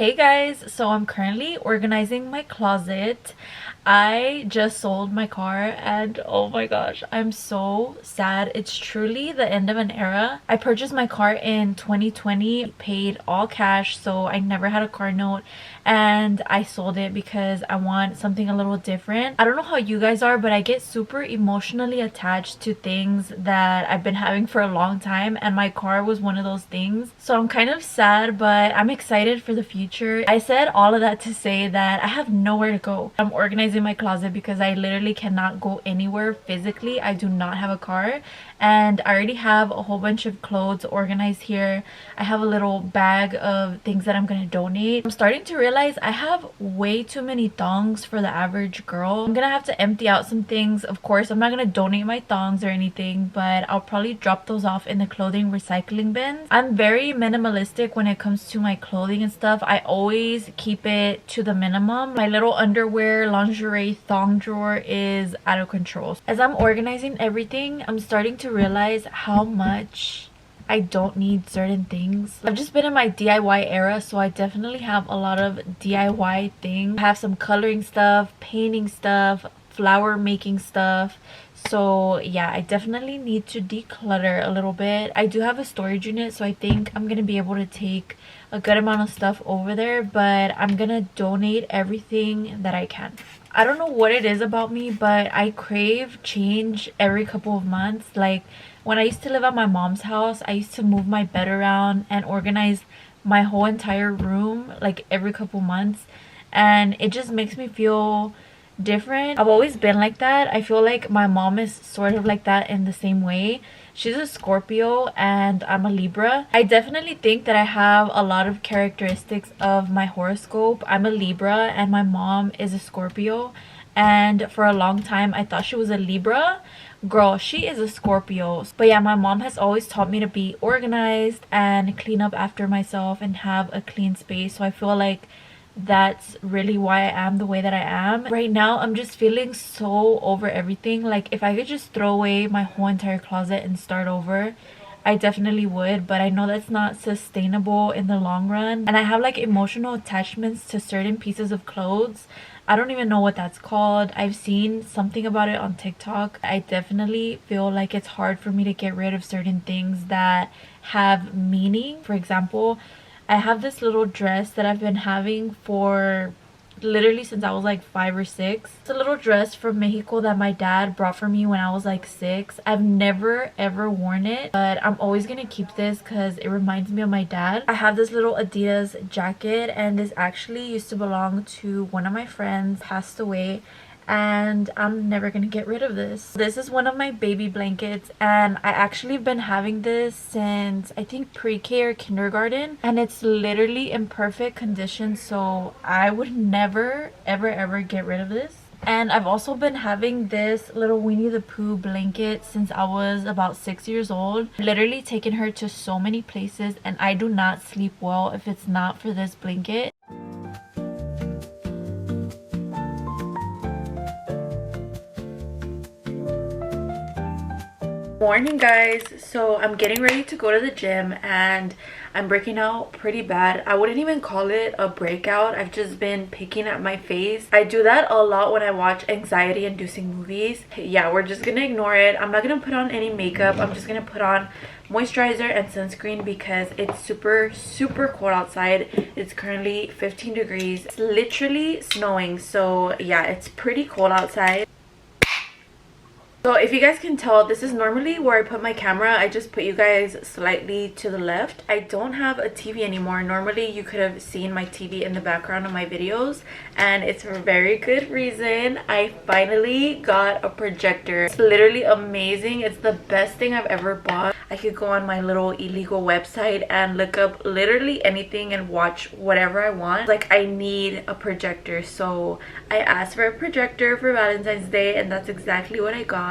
Hey guys, so I'm currently organizing my closet. I just sold my car and oh my gosh, I'm so sad. It's truly the end of an era. I purchased my car in 2020, paid all cash, so I never had a car note, and I sold it because I want something a little different. I don't know how you guys are, but I get super emotionally attached to things that I've been having for a long time, and my car was one of those things. So I'm kind of sad, but I'm excited for the future. I said all of that to say that I have nowhere to go. I'm organizing my closet because I literally cannot go anywhere physically. I do not have a car, and I already have a whole bunch of clothes organized here. I have a little bag of things that I'm gonna donate. I'm starting to realize I have way too many thongs for the average girl. I'm gonna have to empty out some things. Of course, I'm not gonna donate my thongs or anything, but I'll probably drop those off in the clothing recycling bins. I'm very minimalistic when it comes to my clothing and stuff. I always keep it to the minimum. My little underwear, lingerie, thong drawer is out of control. As I'm organizing everything, I'm starting to realize how much I don't need certain things. I've just been in my DIY era, so I definitely have a lot of DIY things. I have some coloring stuff, painting stuff, flower making stuff. So yeah, I definitely need to declutter a little bit. I do have a storage unit, so I think I'm gonna be able to take a good amount of stuff over there, but I'm gonna donate everything that I can. I don't know what it is about me, but I crave change every couple of months. Like when I used to live at my mom's house, I used to move my bed around and organize my whole entire room like every couple months, and it just makes me feel different. I've always been like that. I feel like my mom is sort of like that in the same way. She's a Scorpio and I'm a Libra. I definitely think that I have a lot of characteristics of my horoscope. I'm a Libra and my mom is a Scorpio, and for a long time I thought she was a Libra. Girl, she is a Scorpio. But yeah, my mom has always taught me to be organized and clean up after myself and have a clean space. So I feel like that's really why I am the way that I am. Right now, I'm just feeling so over everything. Like if I could just throw away my whole entire closet and start over, I definitely would, but I know that's not sustainable in the long run. And I have like emotional attachments to certain pieces of clothes. I don't even know what that's called. I've seen something about it on TikTok. I definitely feel like it's hard for me to get rid of certain things that have meaning. For example, I have this little dress that I've been having for literally since I was like 5 or 6. It's a little dress from Mexico that my dad brought for me when I was like 6. I've never ever worn it, but I'm always gonna keep this because it reminds me of my dad. I have this little Adidas jacket, and this actually used to belong to one of my friends, passed away, and I'm never gonna get rid of this. This is one of my baby blankets, and I actually been having this since I think pre-K or kindergarten, and it's literally in perfect condition, so I would never ever get rid of this. And I've also been having this little Winnie the Pooh blanket since I was about 6 years old. Literally taken her to so many places, and I do not sleep well if it's not for this blanket. Morning guys, so I'm getting ready to go to the gym and I'm breaking out pretty bad. I wouldn't even call it a breakout. I've just been picking at my face. I do that a lot when I watch anxiety inducing movies. Yeah, we're just gonna ignore it. I'm not gonna put on any makeup. I'm just gonna put on moisturizer and sunscreen because it's super cold outside. It's currently 15 degrees. It's literally snowing, so yeah, it's pretty cold outside. So if you guys can tell, this is normally where I put my camera. I just put you guys slightly to the left. I don't have a TV anymore. Normally you could have seen my TV in the background of my videos, and it's for a very good reason. I finally got a projector. It's literally amazing. It's the best thing I've ever bought. I could go on my little illegal website and look up literally anything and watch whatever I want. Like, I need a projector, so I asked for a projector for Valentine's Day, and that's exactly what I got.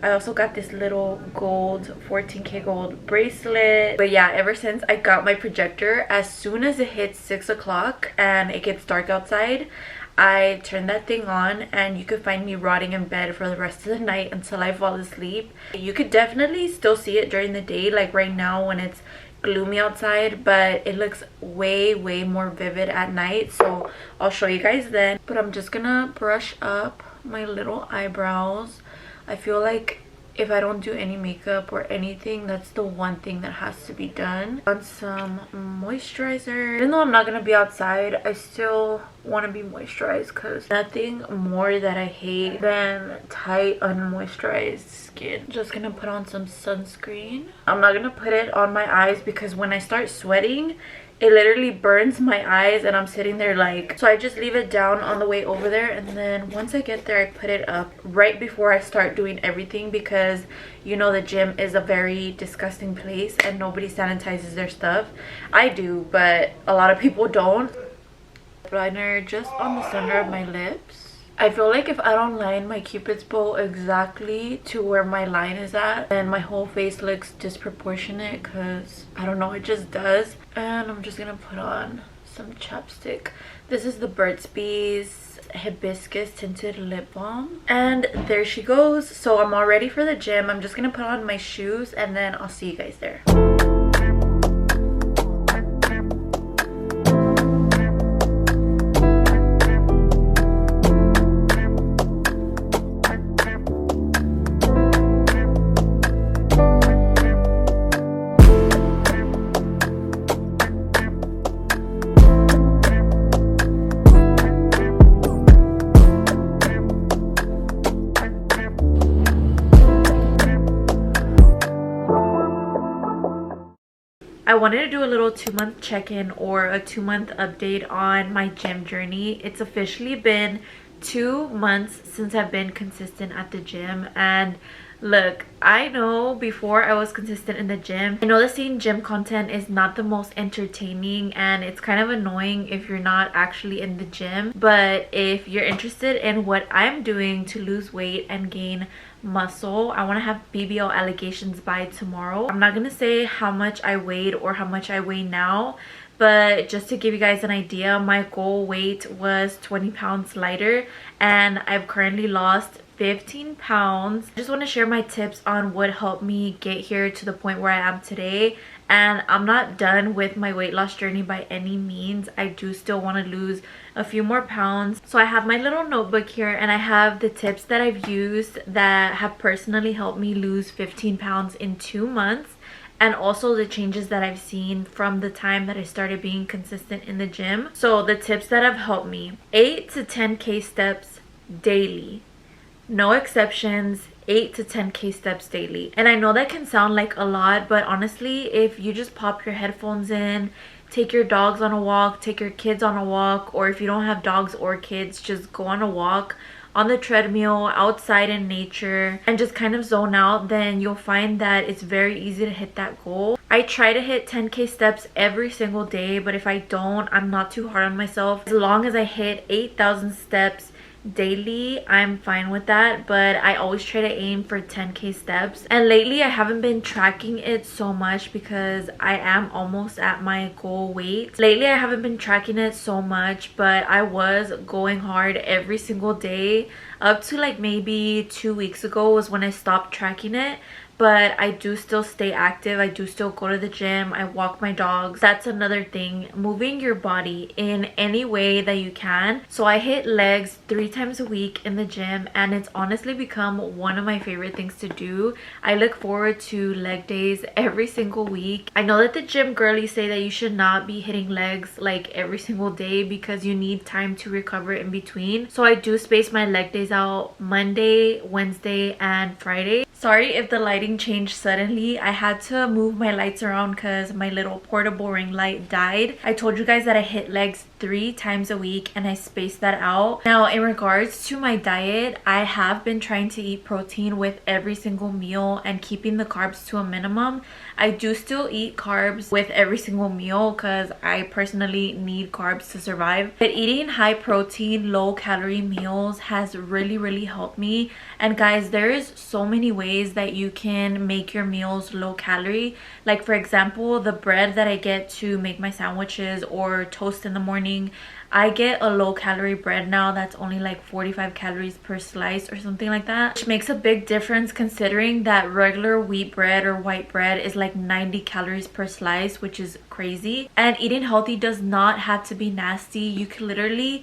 I also got this little gold 14K gold bracelet. But yeah, ever since I got my projector, as soon as it hits 6 o'clock and it gets dark outside, I turn that thing on, and you could find me rotting in bed for the rest of the night until I fall asleep. You could definitely still see it during the day, like right now when it's gloomy outside, but it looks way more vivid at night, so I'll show you guys then. But I'm just gonna brush up my little eyebrows. I feel like if I don't do any makeup or anything, that's the one thing that has to be done. On some moisturizer. Even though I'm not gonna be outside, I still want to be moisturized, because nothing more that I hate than tight unmoisturized skin. Just gonna put on some sunscreen. I'm not gonna put it on my eyes because when I start sweating, it literally burns my eyes and I'm sitting there like, so I just leave it down on the way over there, and then once I get there I put it up right before I start doing everything, because you know the gym is a very disgusting place and nobody sanitizes their stuff. I do, but a lot of people don't. Liner just on the center of my lips. I feel like if I don't line my cupid's bow exactly to where my line is at, then my whole face looks disproportionate, because I don't know, it just does. And I'm just gonna put on some chapstick. This is the Burt's Bees Hibiscus Tinted Lip Balm, and there she goes. So I'm all ready for the gym. I'm just gonna put on my shoes and then I'll see you guys there. I wanted to do a little 2-month check-in or a 2-month update on my gym journey. It's officially been 2 months since I've been consistent at the gym, and look, I know before I was consistent in the gym, I know that seeing gym content is not the most entertaining and it's kind of annoying if you're not actually in the gym, but if you're interested in what I'm doing to lose weight and gain muscle, I want to have BBL allegations by tomorrow. I'm not gonna say how much I weighed or how much I weigh now, but just to give you guys an idea, my goal weight was 20 pounds lighter and I've currently lost 15 pounds. I just want to share my tips on what helped me get here to the point where I am today. And I'm not done with my weight loss journey by any means. I do still want to lose a few more pounds. So I have my little notebook here and I have the tips that I've used that have personally helped me lose 15 pounds in 2 months. And also the changes that I've seen from the time that I started being consistent in the gym. So the tips that have helped me: 8 to 10k steps daily. No exceptions, 8 to 10k steps daily. And I know that can sound like a lot, but honestly, if you just pop your headphones in, take your dogs on a walk, take your kids on a walk, or if you don't have dogs or kids, just go on a walk on the treadmill outside in nature and just kind of zone out, then you'll find that it's very easy to hit that goal. I try to hit 10k steps every single day, but if I don't, I'm not too hard on myself. As long as I hit 8,000 steps daily, I'm fine with that, but I always try to aim for 10k steps. And lately I haven't been tracking it so much because I am almost at my goal weight. Lately I haven't been tracking it so much, but I was going hard every single day up to like maybe 2 weeks ago was when I stopped tracking it. But I do still stay active. I do still go to the gym. I walk my dogs. That's another thing, moving your body in any way that you can. So I hit legs 3 times a week in the gym, and it's honestly become one of my favorite things to do. I look forward to leg days every single week. I know that the gym girlies say that you should not be hitting legs like every single day because you need time to recover in between. So I do space my leg days out Monday, Wednesday, and Friday. Sorry if the lighting changed suddenly. I had to move my lights around because my little portable ring light died. I told you guys that I hit legs 3 times a week and I spaced that out. Now in regards to my diet, I have been trying to eat protein with every single meal and keeping the carbs to a minimum. I do still eat carbs with every single meal because I personally need carbs to survive. But eating high protein, low calorie meals has really helped me. And guys, there is so many ways ways that you can make your meals low calorie. Like for example, the bread that I get to make my sandwiches or toast in the morning, I get a low calorie bread now that's only like 45 calories per slice or something like that, which makes a big difference considering that regular wheat bread or white bread is like 90 calories per slice, which is crazy. And eating healthy does not have to be nasty. You can literally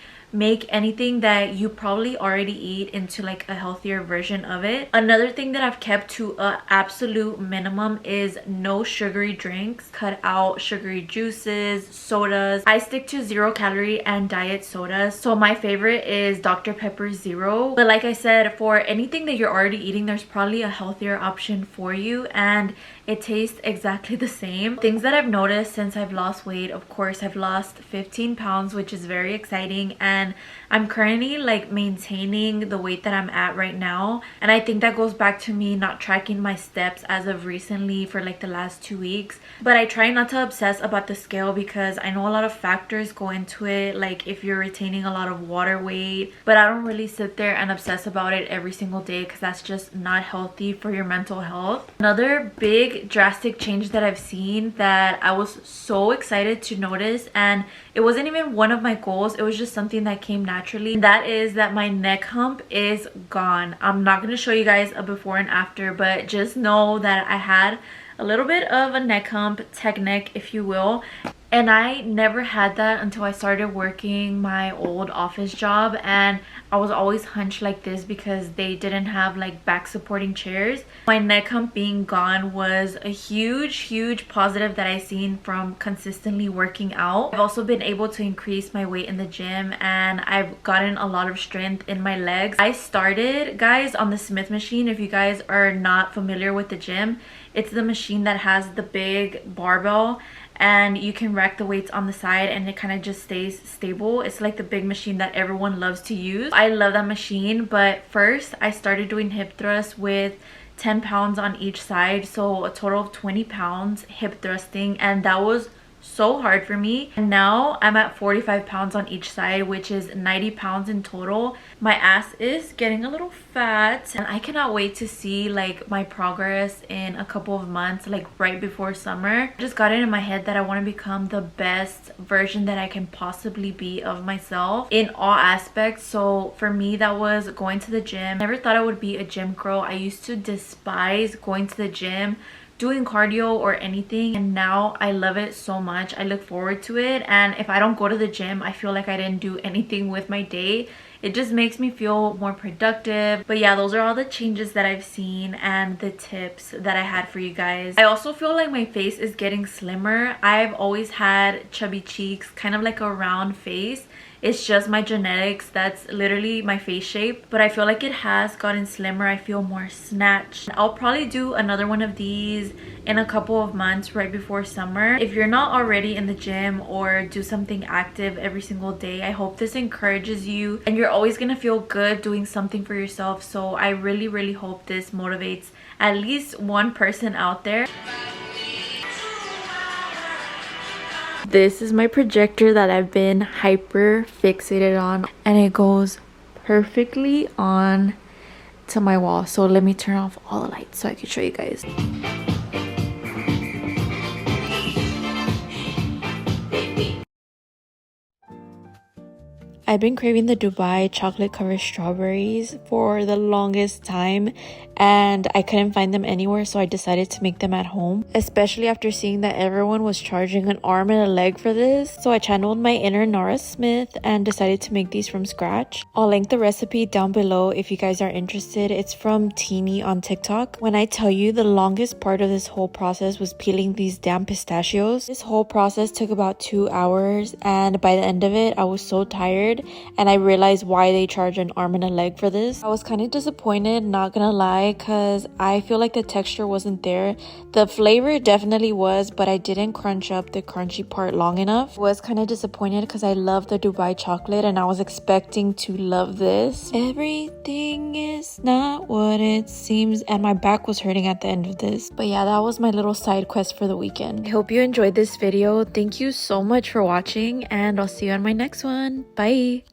make anything that you probably already eat into like a healthier version of it. Another thing that I've kept to an absolute minimum is no sugary drinks. Cut out sugary juices, sodas. I stick to 0 calorie and diet sodas. So my favorite is Dr. Pepper Zero. But like I said, for anything that you're already eating, there's probably a healthier option for you, and it tastes exactly the same. Things that I've noticed since I've lost weight, of course, I've lost 15 pounds, which is very exciting, and I'm currently like maintaining the weight that I'm at right now. And I think that goes back to me not tracking my steps as of recently for like the last 2 weeks. But I try not to obsess about the scale because I know a lot of factors go into it, like if you're retaining a lot of water weight. But I don't really sit there and obsess about it every single day because that's just not healthy for your mental health. Another big drastic change that I've seen that I was so excited to notice, and it wasn't even one of my goals, it was just something that came naturally, that is that my neck hump is gone. I'm not going to show you guys a before and after, but just know that I had a little bit of a neck hump, tech neck if you will, and I never had that until I started working my old office job, and I was always hunched like this because they didn't have like back supporting chairs. My neck hump being gone was a huge positive that I seen from consistently working out. I've also been able to increase my weight in the gym, and I've gotten a lot of strength in my legs. I started, guys, on the Smith machine. If you guys are not familiar with the gym, it's the machine that has the big barbell and you can rack the weights on the side and it kind of just stays stable. It's like the big machine that everyone loves to use. I love that machine, but first I started doing hip thrusts with 10 pounds on each side, so a total of 20 pounds hip thrusting, and that was so hard for me. And now I'm at 45 pounds on each side, which is 90 pounds in total. My ass is getting a little fat, and I cannot wait to see like my progress in a couple of months, like right before summer. I just got it in my head that I want to become the best version that I can possibly be of myself in all aspects. So for me, that was going to the gym. I never thought I would be a gym girl. I used to despise going to the gym, doing cardio or anything, and now I love it so much. I look forward to it, and if I don't go to the gym, I feel like I didn't do anything with my day. It just makes me feel more productive. But yeah, those are all the changes that I've seen and the tips that I had for you guys. I also feel like my face is getting slimmer. I've always had chubby cheeks, kind of like a round face. It's just my genetics, that's literally my face shape, but I feel like it has gotten slimmer. I feel more snatched. I'll probably do another one of these in a couple of months right before summer. If you're not already in the gym or do something active every single day, I hope this encourages you, and you're always gonna feel good doing something for yourself. So I really hope this motivates at least one person out there. This is my projector that I've been hyper fixated on, and it goes perfectly on to my wall. So let me turn off all the lights so I can show you guys. I've been craving the Dubai chocolate covered strawberries for the longest time, and I couldn't find them anywhere, so I decided to make them at home, especially after seeing that everyone was charging an arm and a leg for this. So I channeled my inner Nora Smith and decided to make these from scratch. I'll link the recipe down below if you guys are interested. It's from Teeny on TikTok. When I tell you, the longest part of this whole process was peeling these damn pistachios. This whole process took about 2 hours, and by the end of it I was so tired, and I realized why they charge an arm and a leg for this. I was kind of disappointed, not gonna lie, because I feel like the texture wasn't there. The flavor definitely was, but I didn't crunch up the crunchy part long enough. I was kind of disappointed because I love the Dubai chocolate and I was expecting to love this. Everything is not what it seems, and my back was hurting at the end of this. But yeah, that was my little side quest for the weekend. I hope you enjoyed this video. Thank you so much for watching, and I'll see you on my next one. Bye.